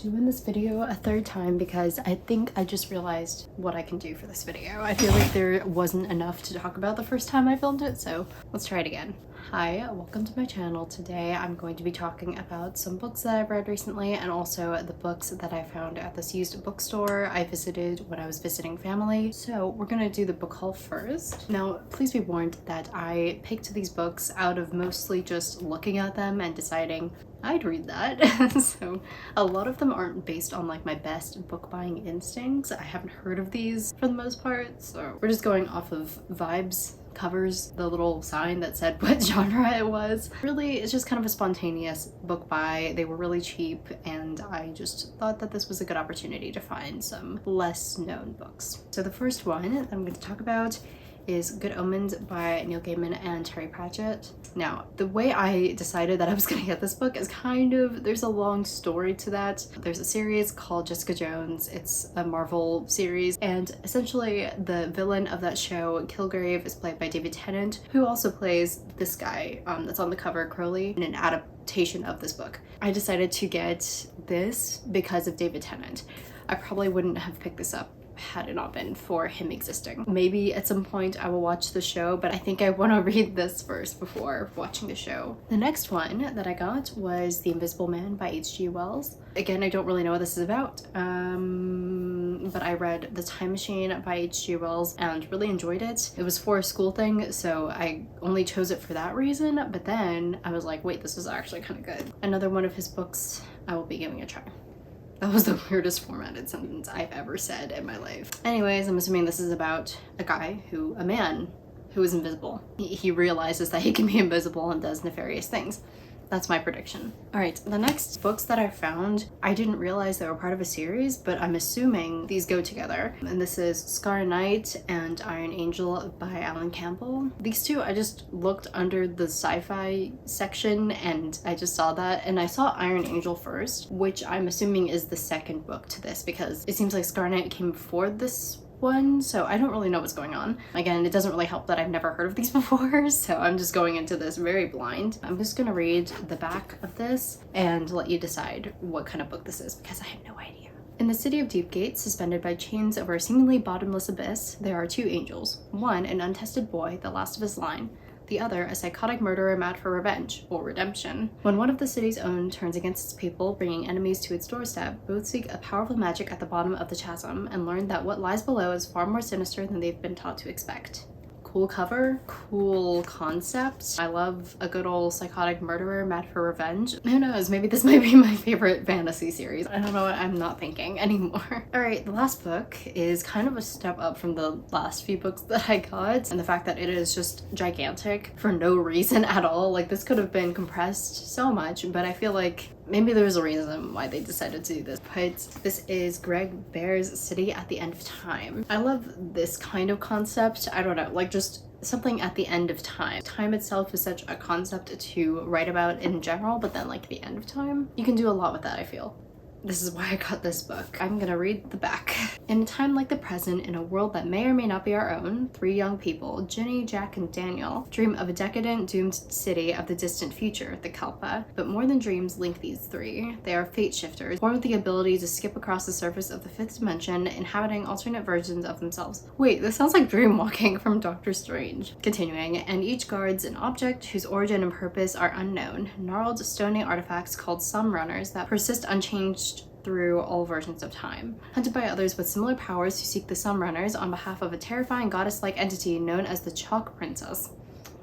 doing this video a third time because I think I just realized what I can do for this video. I feel like there wasn't enough to talk about the first time I filmed it, so let's try it again. Hi, welcome to my channel. Today I'm going to be talking about some books that I've read recently and also the books that I found at this used bookstore I visited when I was visiting family. So we're gonna do the book haul first. Now, please be warned that I picked these books out of mostly just looking at them and deciding I'd read that. So a lot of them aren't based on like my best book buying instincts. I haven't heard of these for the most part, so we're just going off of vibes, covers, the little sign that said what genre it was. Really, it's just kind of a spontaneous book buy. They were really cheap and I just thought that this was a good opportunity to find some less known books. So the first one that I'm going to talk about is Good Omens by Neil Gaiman and Terry Pratchett. Now, the way I decided that I was gonna get this book is kind of, there's a long story to that. There's a series called Jessica Jones. It's a Marvel series, and essentially the villain of that show, Kilgrave, is played by David Tennant, who also plays this guy that's on the cover, Crowley, in an adaptation of this book. I decided to get this because of David Tennant. I probably wouldn't have picked this up had it not been for him existing. Maybe at some point I will watch the show, but I think I want to read this first before watching the show. The next one that I got was The Invisible Man by H.G. Wells. Again, I don't really know what this is about, but I read The Time Machine by H.G. Wells and really enjoyed it. It was for a school thing, so I only chose it for that reason, but then I was like, wait, this is actually kind of good. Another one of his books I will be giving a try. That was the weirdest formatted sentence I've ever said in my life. Anyways, I'm assuming this is about a man who is invisible. He realizes that he can be invisible and does nefarious things. That's my prediction. All right, the next books that I found, I didn't realize they were part of a series, but I'm assuming these go together. And this is Scar Knight and Iron Angel by Alan Campbell. These two, I just looked under the sci-fi section and I just saw that. And I saw Iron Angel first, which I'm assuming is the second book to this because it seems like Scar Knight came before this one, so I don't really know what's going on. Again, it doesn't really help that I've never heard of these before, so I'm just going into this very blind. I'm just gonna read the back of this and let you decide what kind of book this is because I have no idea. In the city of Deepgate, suspended by chains over a seemingly bottomless abyss, there are two angels. One, an untested boy, the last of his line. The other, a psychotic murderer mad for revenge, or redemption. When one of the city's own turns against its people, bringing enemies to its doorstep, both seek a powerful magic at the bottom of the chasm and learn that what lies below is far more sinister than they've been taught to expect. Cool cover, cool concept. I love a good old psychotic murderer mad for revenge. Who knows, maybe this might be my favorite fantasy series. I don't know what I'm not thinking anymore. All right, the last book is kind of a step up from the last few books that I got, and the fact that it is just gigantic for no reason at all. Like, this could have been compressed so much, but I feel like maybe there's a reason why they decided to do this. But this is Greg Bear's City at the End of Time. I love this kind of concept. I don't know, like just something at the end of time. Time itself is such a concept to write about in general, but then like the end of time, you can do a lot with that, I feel. This is why I got this book. I'm gonna read the back. In a time like the present, in a world that may or may not be our own, three young people, Ginny, Jack, and Daniel, dream of a decadent, doomed city of the distant future, the Kalpa. But more than dreams link these three. They are fate shifters, born with the ability to skip across the surface of the fifth dimension, inhabiting alternate versions of themselves. Wait, this sounds like dreamwalking from Doctor Strange. Continuing, and each guards an object whose origin and purpose are unknown, gnarled, stony artifacts called Sun Runners that persist unchanged through all versions of time. Hunted by others with similar powers who seek the Sun Runners on behalf of a terrifying goddess-like entity known as the Chalk Princess.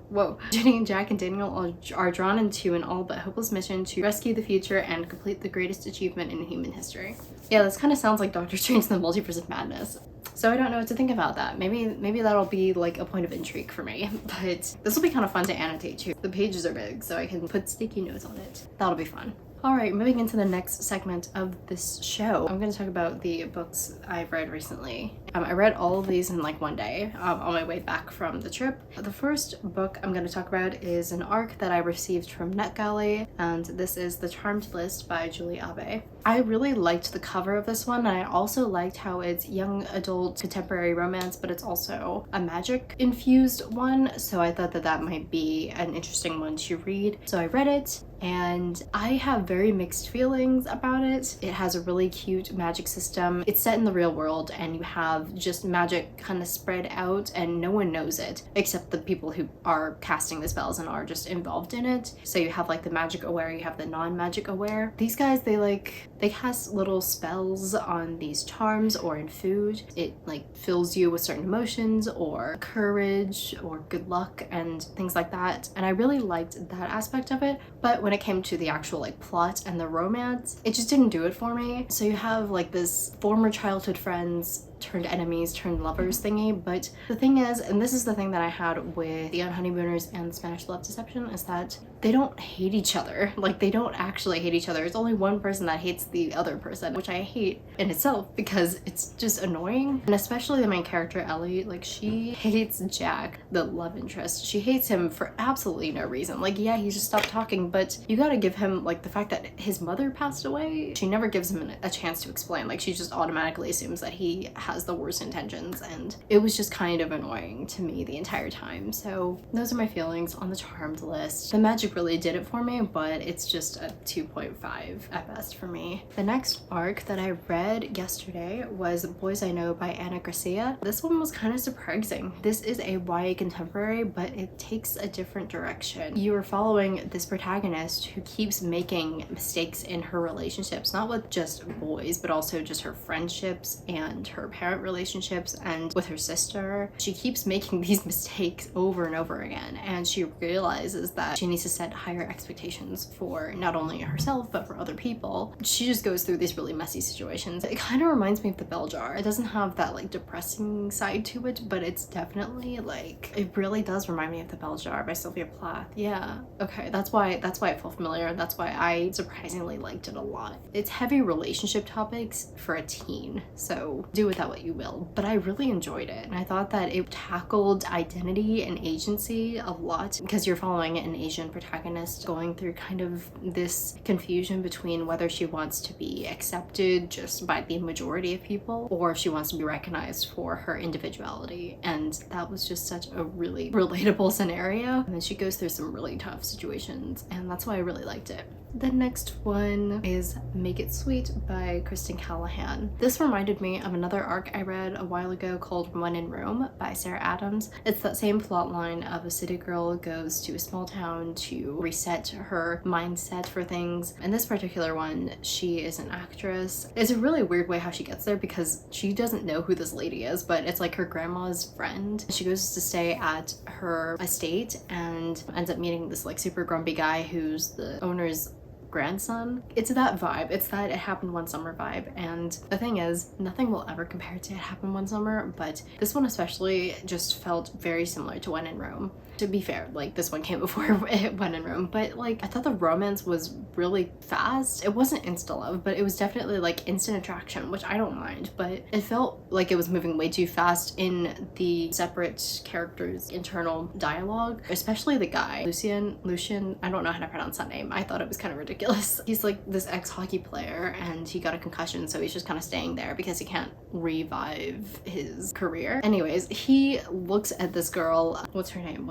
Whoa. Ginny, Jack, and Daniel are drawn into an all but hopeless mission to rescue the future and complete the greatest achievement in human history. Yeah, this kind of sounds like Doctor Strange and the Multiverse of Madness. So I don't know what to think about that. Maybe that'll be like a point of intrigue for me, but this will be kind of fun to annotate too. The pages are big, so I can put sticky notes on it. That'll be fun. Alright, moving into the next segment of this show, I'm going to talk about the books I've read recently. I read all of these in like one day on my way back from the trip. The first book I'm going to talk about is an ARC that I received from NetGalley, and this is The Charmed List by Julie Abe. I really liked the cover of this one, and I also liked how it's young adult contemporary romance, but it's also a magic infused one, so I thought that that might be an interesting one to read. So I read it, and I have very mixed feelings about it. It has a really cute magic system. It's set in the real world, and you have just magic kind of spread out, and no one knows it except the people who are casting the spells and are just involved in it. So you have like the magic aware, you have the non-magic aware. These guys, they cast little spells on these charms or in food. It like fills you with certain emotions or courage or good luck and things like that. And I really liked that aspect of it. But when it came to the actual like plot and the romance, it just didn't do it for me. So you have like this former childhood friends turned enemies turned lovers thingy, but the thing is, and this is the thing that I had with The Unhoneymooners and Spanish Love Deception, is that they don't hate each other. Like, they don't actually hate each other. It's only one person that hates the other person, which I hate in itself because it's just annoying. And especially the main character, Ellie, like, she hates Jack, the love interest. She hates him for absolutely no reason. Like, yeah, he just stopped talking, but you gotta give him, like, the fact that his mother passed away, she never gives him a chance to explain. Like, she just automatically assumes that he has the worst intentions, and it was just kind of annoying to me the entire time. So those are my feelings on the Charmed List. The magic really did it for me, but it's just a 2.5 at best for me. The next arc that I read yesterday was Boys I Know by Anna Garcia. This one was kind of surprising. This is a YA contemporary, but it takes a different direction. You are following this protagonist who keeps making mistakes in her relationships, not with just boys, but also just her friendships and her parent relationships and with her sister. She keeps making these mistakes over and over again, and she realizes that she needs to set higher expectations for not only herself but for other people. She just goes through these really messy situations. It kind of reminds me of The Bell Jar. It doesn't have that like depressing side to it, but it's definitely like, it really does remind me of The Bell Jar by Sylvia Plath. Yeah, okay, that's why it felt familiar. That's why I surprisingly liked it a lot. It's heavy relationship topics for a teen, so do with that what you will, but I really enjoyed it, and I thought that it tackled identity and agency a lot, because you're following an Asian protagonist going through kind of this confusion between whether she wants to be accepted just by the majority of people or if she wants to be recognized for her individuality. And that was just such a really relatable scenario, and then she goes through some really tough situations, and that's why I really liked it. The next one is Make It Sweet by Kristen Callihan. This reminded me of another arc I read a while ago called One in Rome by Sarah Adams. It's that same plot line of a city girl goes to a small town to reset her mindset for things. In this particular one, she is an actress. It's a really weird way how she gets there because she doesn't know who this lady is, but it's like her grandma's friend. She goes to stay at her estate and ends up meeting this like super grumpy guy who's the owner's grandson. It's that vibe. It's that It Happened One Summer vibe. And the thing is, nothing will ever compare to It Happened One Summer, but this one especially just felt very similar to When in Rome. To be fair, like this one came before When in Rome, but like I thought the romance was really fast. It wasn't insta love, but it was definitely like instant attraction, which I don't mind, but it felt like it was moving way too fast in the separate characters' internal dialogue, especially the guy, Lucian, I don't know how to pronounce that name. I thought it was kind of ridiculous. He's like this ex-hockey player and he got a concussion, so he's just kind of staying there because he can't revive his career. Anyways, he looks at this girl, what's her name?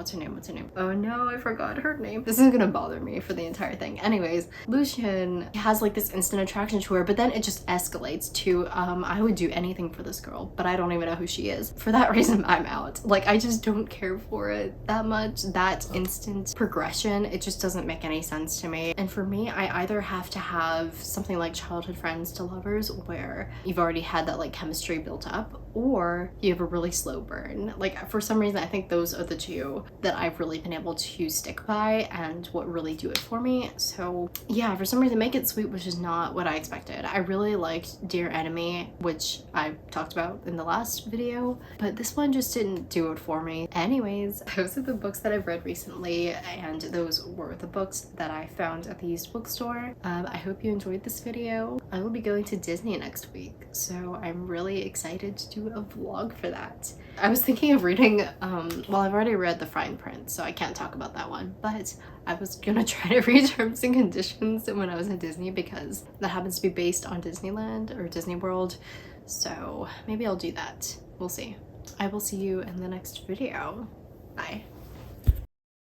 Oh no, I forgot her name. This is gonna bother me for the entire thing. Anyways, Lucian has like this instant attraction to her, but then it just escalates to, I would do anything for this girl, but I don't even know who she is. For that reason, I'm out. Like, I just don't care for it that much. That instant progression, it just doesn't make any sense to me. And for me, I either have to have something like childhood friends to lovers where you've already had that like chemistry built up, or you have a really slow burn. Like, for some reason, I think those are the two that I've really been able to stick by and what really do it for me. So yeah, for some reason Make It Sweet was just not what I expected. I really liked Dear Enemy, which I talked about in the last video, but this one just didn't do it for me. Anyways, those are the books that I've read recently, and those were the books that I found at the used bookstore. bookstore. I hope you enjoyed this video. I will be going to Disney next week, so I'm really excited to do a vlog for that. I was thinking of reading, well, I've already read The Fine Print, so I can't talk about that one, but I was gonna try to read Terms and Conditions when I was at Disney because that happens to be based on Disneyland or Disney World, so maybe I'll do that. We'll see. I will see you in the next video. Bye.